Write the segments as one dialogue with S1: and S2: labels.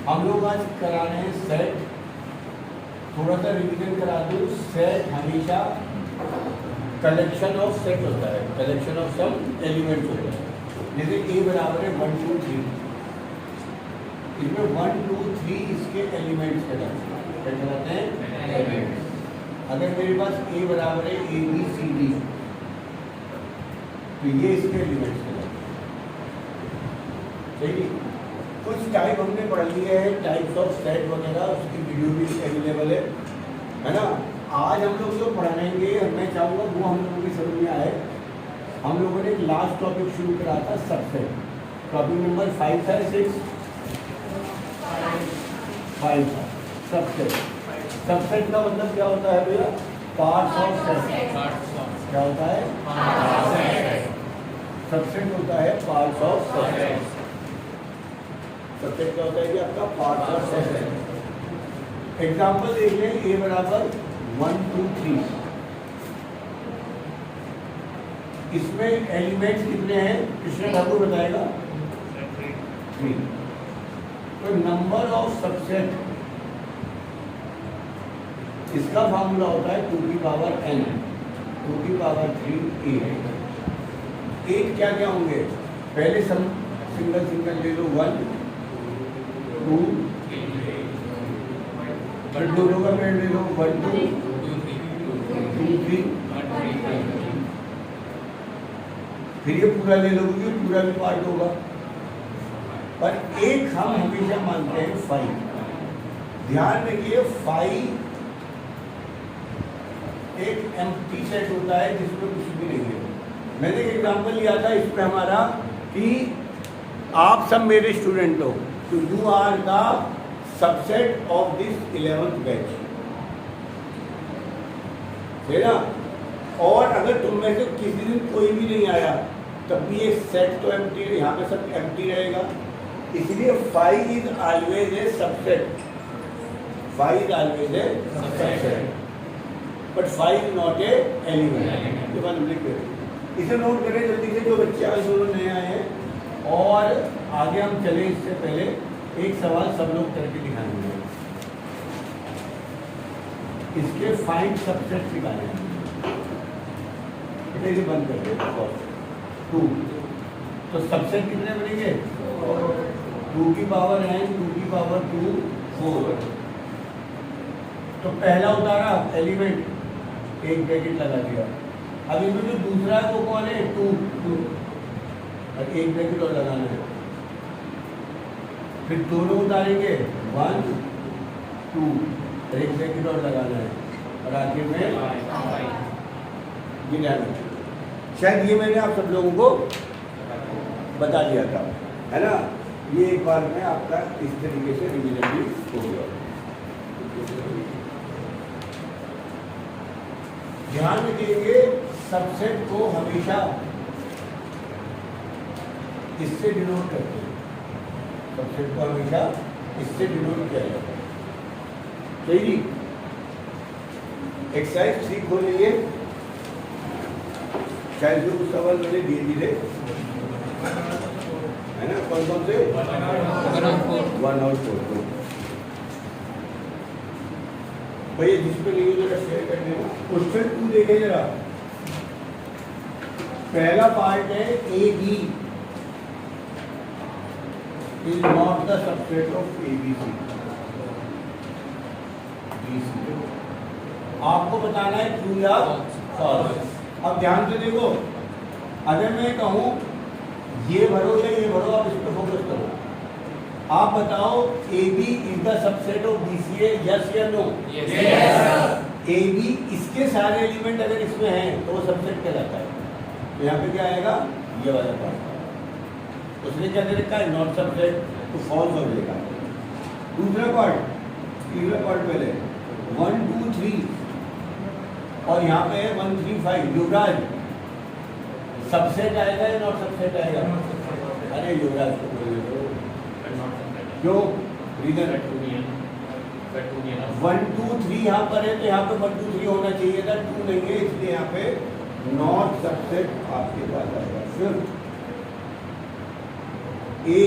S1: हम लोग आज करा रहे हैं सेट। थोड़ा सा रिवीजन करा दूँ। सेट हमेशा कलेक्शन ऑफ सेट होता है, कलेक्शन ऑफ सम एलिमेंट्स होता है। जैसे ए बराबर है 1 2 3, इसमें 1 2 3 इसके एलिमेंट्स कहलाते हैं एलिमेंट्स। अगर मेरे पास ए बराबर है ए बी सी डी, तो ये इसके एलिमेंट्स कहलाते हैं। सही। कुछ टाइप हमने पढ़ लिए हैं, टाइप्स ऑफ सेट वगैरह, उसकी वीडियो भी अवेलेबल है ना। आज हम लोग जो पढ़ाएंगे, मैं चाहूँगा वो हम लोगों की समझ में आए। हम लोगों ने लास्ट टॉपिक शुरू करा था सबसेट। टॉपिक नंबर 5 था 6 5 था सबसेट। सबसेट का मतलब क्या होता है भैया? Parts of set. क्या होता है? सबसेट होता है पार्ट्स ऑफ सेट। सबसेट क्या होता है कि आपका पार्ट्स ऑफ सेट है। एग्जाम्पल देख लें। ए बराबर 1 2 3, इसमें एलिमेंट्स कितने हैं? कृष्ण ठाकुर बताएगा। 3। तो नंबर ऑफ सबसेट, इसका फार्मूला होता है 2 की पावर n, 2 की पावर 3 8। 8 क्या क्या होंगे? पहले सिंगल सिंगल ले लो। 1 2, फिर दोनों का पेड़ ले लो। 1 2 2 3, फिर ये पूरा ले लो क्योंकि पूरा भी पार्ट होगा। पर एक हम हमेशा मानते हैं 5। ध्यान रखिए 5 एक एम्प्टी सेट होता है जिसमें कुछ भी नहीं है। मैंने एक एग्जांपल लिया था इसमें हमारा कि आप सब मेरे स्टूडेंट हो, तो you are the subset of this 11th batch, है ना। और अगर तुम में से किसी दिन कोई भी नहीं आया तब भी ये सेट तो एम्प्टी, यहाँ पे सब एम्प्टी रहेगा। इसलिए 5 is always a subset. 5 is always a subset, but 5 is not A element. ये बात लिख देते, इसे नोट करें जल्दी से जो बच्चे आज दोनों नए आए हैं। और आगे हम चले इससे पहले एक सवाल सब लोग करके दिखाएंगे। इसके फाइंड सबसेट निकालें। इसे बंद कर दे। 2, तो सबसेट कितने बनेंगे? 2 की पावर n, 2 की पावर 2 4। तो पहला उतारा एलिमेंट, एक ब्रैकेट लगा दिया। अब इसमें जो दूसरा है वो कौन है? 2 2, और एक ब्रैकेट और लगाना है। फिर दोनों उतारेंगे 1 2, और एक ब्रैकेट और लगाना है, और आखिर में गिनाना। शायद ये मैंने आप सब लोगों को बता दिया था, है ना। ये एक बार में आपका इस तरीके से रिवीजन भी हो गया। ध्यान रखिए सबसेट को हमेशा इससे डिनोट करते हैं। सबसेट को हमेशा इससे डिनोट किया जाता है। सही। एक्सरसाइज 3 खोलिए। शायद जो सवाल मैंने दिए थे, है ना, कौन कौन से? 1 और 4। भैया जिसपे नहीं हो जरा शेयर कर देना। क्वेश्चन 2 देखें जरा। पहला पार्ट है A B is not the subset of A B C. आपको बताना है ट्रू या फॉल्स। अब ध्यान से देखो, अगर मैं कहूं ये भरो या ये भरो, आप इस पर फोकस करो। आप बताओ A B is the subset of B C A, yes या नो? ए बी इसके सारे एलिमेंट अगर इसमें हैं तो वो सबसेट कहलाता है। तो यहाँ पे क्या आएगा? ये वाला पार्ट। उसने क्या दे रखा है? नॉट सबसेट, तो फॉल्स हो जाएगा। दूसरा पार्ट पहले 1 2 3, और यहाँ पे है 1 3 5। युवराज सबसेट आएगा या नॉट सबसेट आएगा? अरे युवराज को बोले तो क्यों? रीजन 1 2 3 यहाँ पर है, तो यहाँ पे 1 2 3 होना चाहिए था। 2 नहीं है, इसलिए यहाँ पे नॉट सबसेट आपके पास आएगा। फिर ए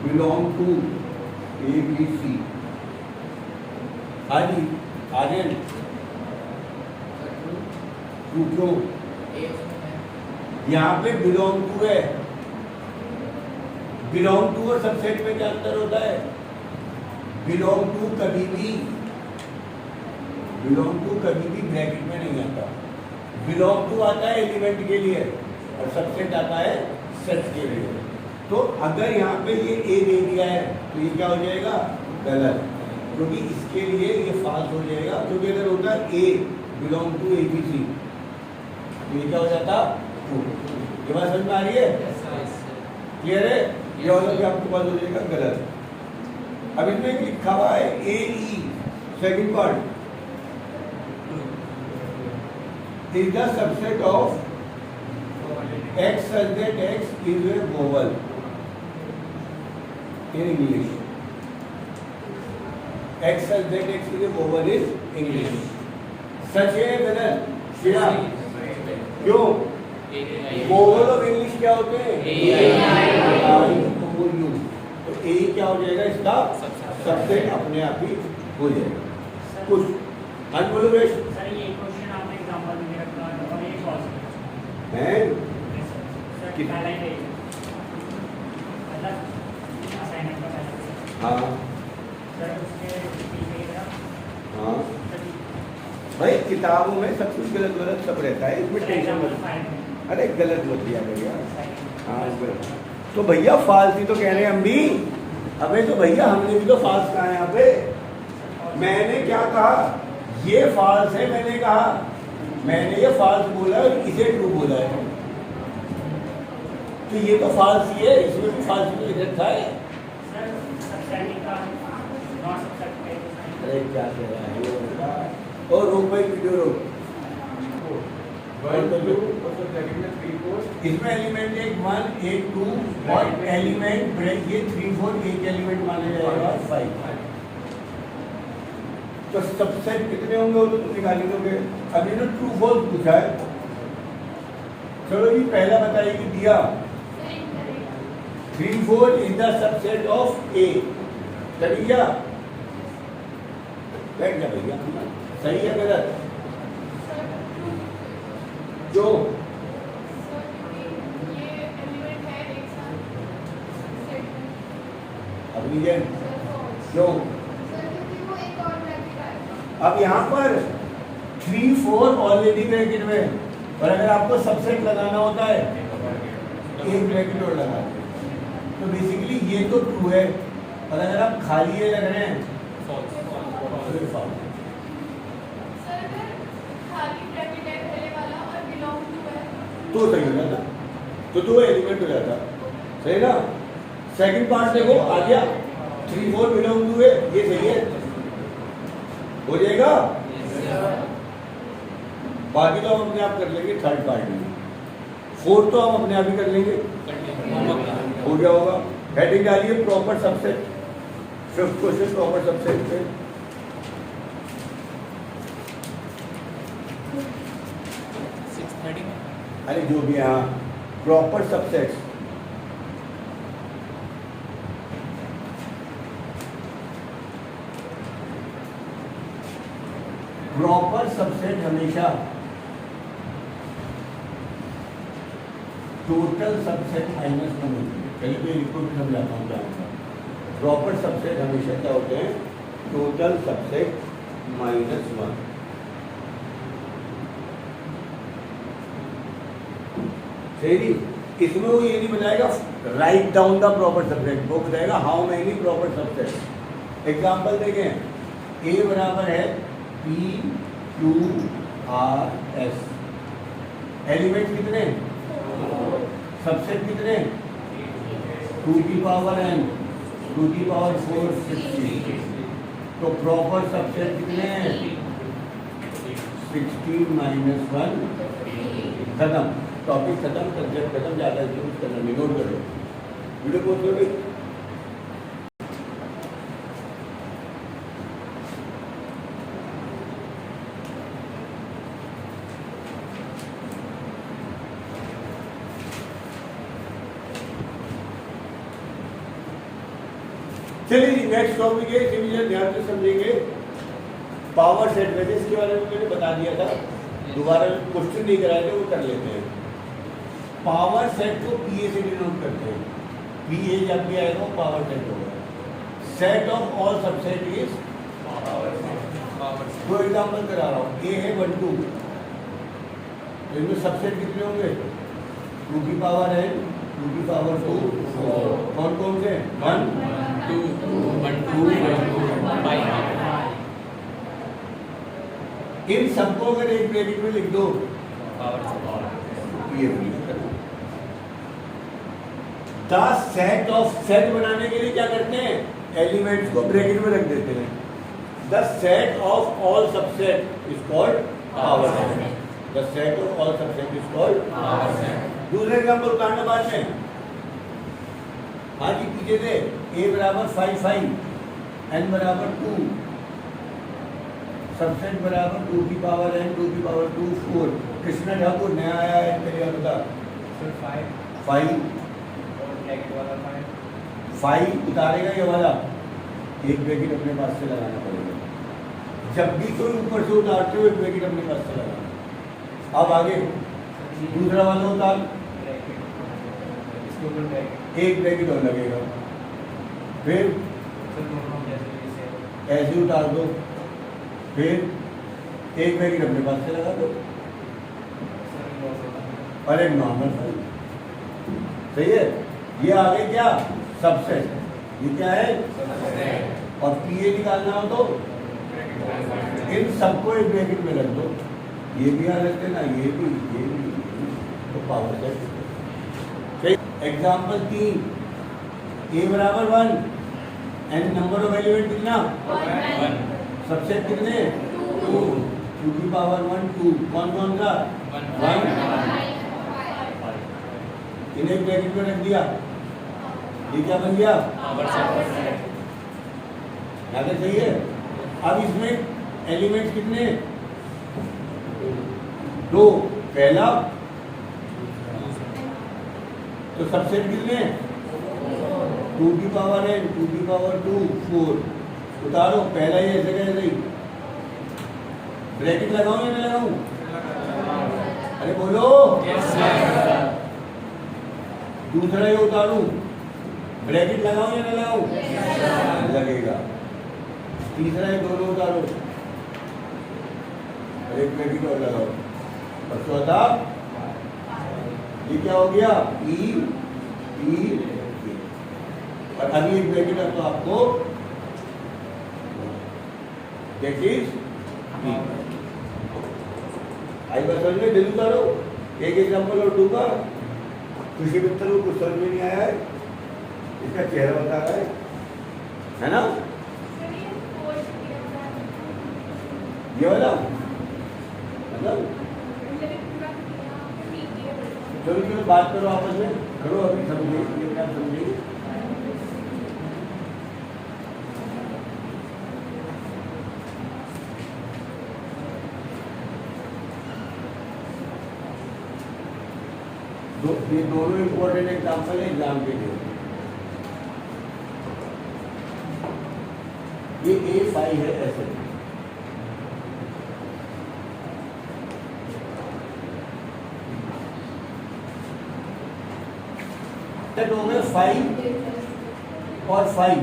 S1: बिलोंग टू ABC। हाँ जी आर्यन, टू क्यों? यहाँ पे बिलोंग टू है। बिलोंग टू और सबसेट में क्या अंतर होता है? बिलोंग टू कभी भी ब्रैकेट में नहीं आता। बिलोंग टू आता है एलिमेंट के लिए और सबसेट आता है सेट के लिए। तो अगर यहाँ पे ये ए दे दिया है तो ये क्या हो जाएगा? गलत, क्योंकि इसके लिए ये फाल्स हो जाएगा। क्योंकि अगर होता ए बिलोंग टू ABC तो ये क्या हो जाता? ट्रू। ये बात समझ में आ रही है? क्लियर है? ये वाला भी आपके पास हो जाएगा गलत। अब इसमें एक लिखा हुआ है AE, second part is the subset of X such that X is a vowel in English. X such that X is a vowel in English. सच है गलत? क्या? क्यों? vowel ऑफ इंग्लिश क्या होते हैं? A-I-O-U। तो A क्या हो जाएगा? इसका सबसेट अपने आप ही हो जाएगा। कुछ आज बोलो बेश है हाँ हाँ भाई किताबों में सब कुछ गलत गलत सब रहता है, इसमें टेंशन मत। अरे गलत मत दिया भैया। हाँ तो भैया फाल्स ही तो कह रहे हैं हम भी। अबे तो भैया हमने भी तो फाल्स कहा है यहाँ पे। मैंने क्या कहा? ये फाल्स है। मैंने ये फाल्स बोला और इसे ट्रू बोला है। तो ये तो फाल्स ही है, इसमें भी फाल्स ही लिख रखा है। अरे क्या कह रहा है? और रोक भाई वीडियो रोक। इसमें एलिमेंट एक 1 एक 2 और एलिमेंट ब्रेक ये 3 4 एक एलिमेंट माना जाएगा 5। तो सबसेट कितने होंगे वो तो तुम निकाल लोगे। अब इन्होंने ट्रू फॉल्स पूछा है। चलो जी पहला बताइए कि दिया 3 4 is the subset of A। चलिए क्या बैठ जा भैया, सही है गलत? जो अभिजन जो अब यहाँ पर 3 4 ऑलरेडी ब्रैकेट में, और अगर आपको सबसेट लगाना होता है एक ब्रैकेट और लगा। तो बेसिकली ये तो ट्रू है, और अगर आप खाली ये लग रहे हैं तो सही हो जाता, तो दो एलिमेंट हो जाता। सही ना? सेकंड पार्ट देखो आ गया 3 4 बिलोंग टू है, ये सही है, हो जाएगा। बाकी तो हम अपने आप कर लेंगे थर्ड पार्ट में। 4 तो हम अपने आप ही कर लेंगे, हो गया होगा। हेडिंग डालिए proper subset, 5th question proper subset पे। अरे जो भी यहाँ प्रॉपर सबसेट्स, प्रॉपर सबसेट हमेशा टोटल सबसेट -1 होती है। कहीं पे रिपोर्ट समझाता हूँ क्या होता है। प्रॉपर सबसेट हमेशा क्या होते हैं? Total subset -1। सही। इसमें वो ये नहीं बताएगा write down the proper subset, वो बताएगा how many proper subset. Example देखें, ए बराबर है PQRS, एलिमेंट कितने? सबसेट कितने? 2 की पावर n 2 की पावर 4 60। तो प्रॉपर सबसेट कितने हैं? 16 - 1। खत्म, टॉपिक खत्म, सब्जेक्ट खत्म, ज़्यादा यूज करना नहीं। नोट कर लो, वीडियो पोस्ट कर भाई। चलिए नेक्स्ट टॉपिक है, इसे भी ध्यान से समझेंगे। पावर सेट वेजेस के बारे में मैंने बता दिया था, दोबारा क्वेश्चन नहीं कराए थे, वो कर लेते हैं। पावर सेट को पीए से डिनोट करते हैं। पीए जब भी आएगा वो पावर सेट होगा। Set of all subset is दो एग्जाम्पल करा रहा हूँ। ए है 1 2, इनमें सबसेट कितने होंगे? 2 की पावर n, 2 की पावर 2, 4। कौन कौन से? 1 2 1 2 5। इन सबको अगर एक ब्रैकेट में लिख दो, ये द सेट ऑफ, सेट बनाने के लिए क्या करते हैं? एलिमेंट्स को ब्रैकेट में रख देते हैं। The set of all subset is called power set. The set of all subset is called power set. दूसरा एग्जांपल उतारना बाद में। हाँ जी, पीछे से a बराबर 5 5, n बराबर 2, सबसेट बराबर 2 की पावर n, 2 की पावर 2 4। कृष्णा ठाकुर नया आया है, मेरे बता। 5 5 उतारेगा ये वाला, एक ब्रैकेट अपने पास से लगाना पड़ेगा। जब भी कोई ऊपर से उतारते हो एक ब्रैकेट अपने पास से लगाना। अब आगे दूसरा वाला उतार, एक ब्रैकेट और लगेगा, फिर ऐसे उतार दो, फिर एक ब्रैकेट अपने पास से लगा दो और एक नॉर्मल फाइल। सही है? ये आगे क्या? सबसेट। ये क्या है? सबसेट। और पीए निकालना हो तो इन सबको एक ब्रैकेट में रख दो। ये भी आ रखते ना, ये भी, तो पावर सेट। एग्जाम्पल 3, ए बराबर 1, एन नंबर ऑफ एलिमेंट कितना? 1। सबसेट कितने? 2। 2 की पावर 1 2। कौन कौन सा? 1। इन्हें ब्रैकेट में रख दिया, ये क्या बन गया? याद सही है? अब इसमें एलिमेंट्स कितने? 2। पहला तो सबसेट कितने? 2 की पावर n, 2 की पावर 2 4। उतारो, पहला ही ऐसे कैसे ही ब्रैकेट लगाऊं या नहीं लगाऊं? अरे बोलो। दूसरा ये उतारूं, ब्रैकेट लगाऊं या नहीं लगाऊं? लगेगा। तीसरा ये दोनों उतारो, एक ब्रैकेट और लगाओ। और चौथा ये क्या हो गया? ई ई। और अभी एक ब्रैकेट है तो आपको दैट इज ई। आई बात समझ में? जल्दी उतारो। एक एग्जाम्पल और दूंगा, किसी मित्र को कुछ समझ में नहीं आया है, इसका चेहरा बता रहा है ना? ये वाला मतलब चलो चलो बात करो आपस में, करो अभी समझे, ये क्या समझेंगे? ये दोनों इंपॉर्टेंट एग्जाम्पल है एग्जाम के लिए। ये A5 है ऐसे, हो गए 5 और 5।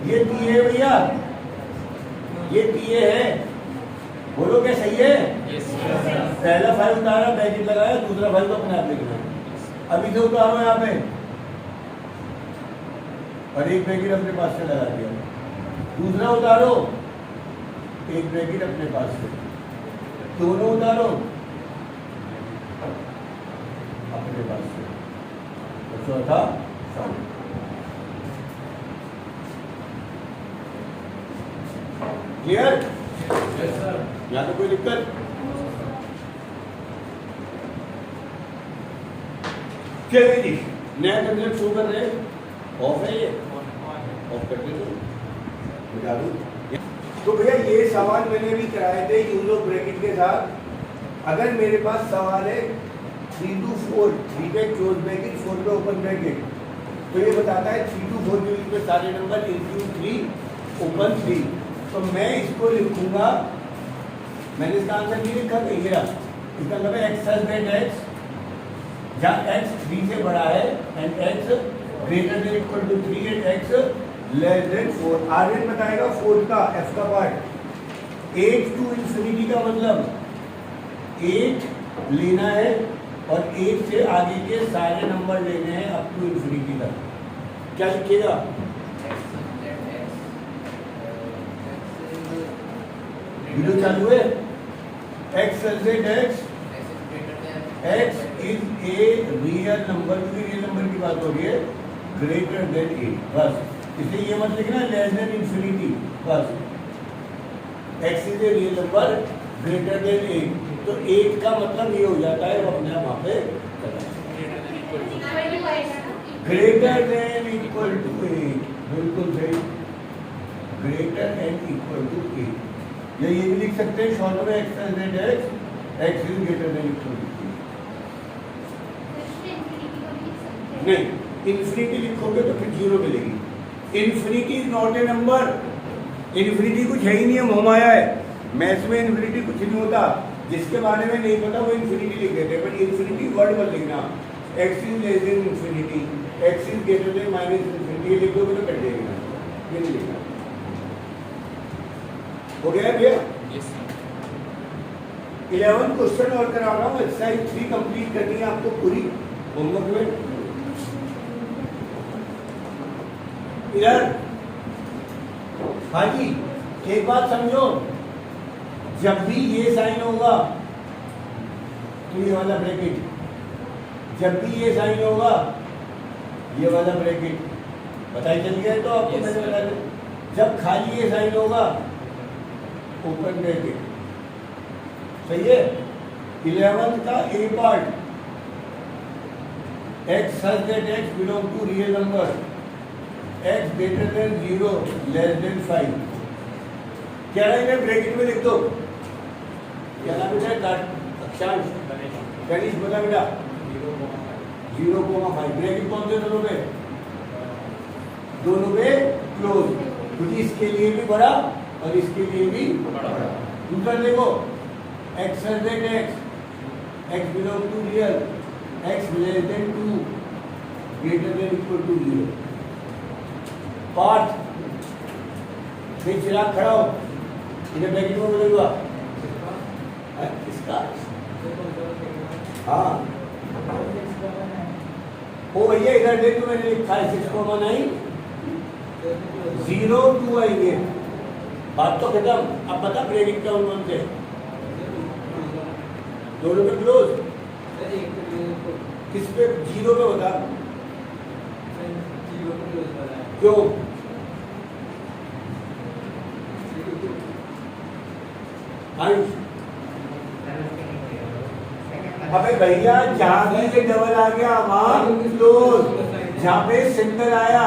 S1: ये पीए है भैया, ये पीए है, बोलो क्या सही है? पहला 5 उतारा, ब्रैकेट लगाया, दूसरा 5 तो अपने आप लिखना है। अभी से उतारो यहाँ पे और एक ब्रैकेट अपने पास से लगा दिया। दूसरा उतारो, एक ब्रैकेट अपने पास से, दोनों उतारो अपने पास से, और चौथा साउंड। क्लियर? यहाँ तो कोई दिक्कत? चलिए जी, नया कंसेप्ट शो कर रहे हैं। ऑफ है ये, ऑफ कर दे बता दूं। तो भैया ये सवाल मैंने भी कराए थे यूज ऑफ ब्रैकेट के साथ। अगर मेरे पास सवाल है 3 to 4 3 पे क्लोज ब्रैकेट 4 पे ओपन ब्रैकेट, तो ये बताता है 3 to 4 के बीच में सारे नंबर इंटू 3 ओपन 3। तो मैं इसको लिखूंगा, मैंने इसका आंसर नहीं लिखा तो ये रहा, इसका मतलब एक्स सच दैट एक्स, जहाँ एक्स 3 से बड़ा है and x greater than equal to 3 and x less than 4। Aryan बताएगा 4 का एफ का पार्ट। 8 टू इंफिनिटी का मतलब 8 लेना है और 8 से आगे के सारे नंबर लेने हैं अप टू इंफिनिटी तक। क्या लिखिएगा? वीडियो चालू है। X such that x is a real number, क्योंकि रियल नंबर की बात हो रही है, ग्रेटर देन 8। बस इसलिए ये मत लिखना लेस देन इंफिनिटी, बस x is a real number greater than 8। तो 8 का मतलब ये हो जाता है, वो अपने आप वहाँ पे ग्रेटर देन इक्वल टू 8, बिल्कुल सही, ग्रेटर एंड इक्वल टू 8। या ये भी लिख सकते हैं शॉर्ट में x such that x is greater than equal to 8। नहीं, इन्फिनिटी लिखोगे तो फिर 0 मिलेगी। Infinity is not a number, infinity कुछ है ही नहीं है, मोहमाया है। मैथ्स में इन्फिनिटी कुछ नहीं होता, जिसके बारे में नहीं पता वो इन्फिनिटी लिख देते हैं, बट इन्फिनिटी वर्ड मत लिखना। X is less than infinity, x is greater then minus infinity, ये लिख दोगे तो कट जाएगा, ये नहीं लिखना। हो गया भैया? 11 क्वेश्चन और करा रहा हूँ, एक्सरसाइज 3 कंप्लीट करनी है आपको पूरी होमवर्क में। इधर हाँ जी, एक बात समझो, जब भी ये साइन होगा तो ये वाला ब्रैकेट, जब भी ये साइन होगा ये वाला ब्रैकेट, बताइए चल गया है तो आपको मैंने बता दिया। जब खाली ये साइन होगा ओपन ब्रैकेट, सही है। 11th का a part, x such that x belong to real number, x greater than 0 less than 5। क्या है ब्रैकेट में लिख दो, क्या नाम है अक्षांश गणेश, बता बेटा 0,5। ब्रैकेट कौन से दोनों पे? दोनों पे क्लोज, क्योंकि इसके लिए भी बड़ा और इसके लिए भी बड़ा। दूसरा देखो, x such that x belong to real, x less than 2 greater than equal to 0। Part फिर चिराग खड़ा हो, इधर ब्रैकेट में बदलूंगा इसका, हाँ ओ भैया इधर देखो, मैंने लिखा है 6,9 0 2 आएंगे, बात तो खत्म। अब बता ब्रैकेट का कौन से दोनों पे क्लोज, किस पे? 0 पे बता, क्यों? अबे भैया जहाँ भी ये डबल आ गया वहाँ क्लोज, जहाँ पे सिंगल आया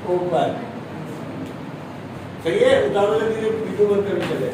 S1: ऊपर, सही है। उतारो वीडियो बंद कर चले।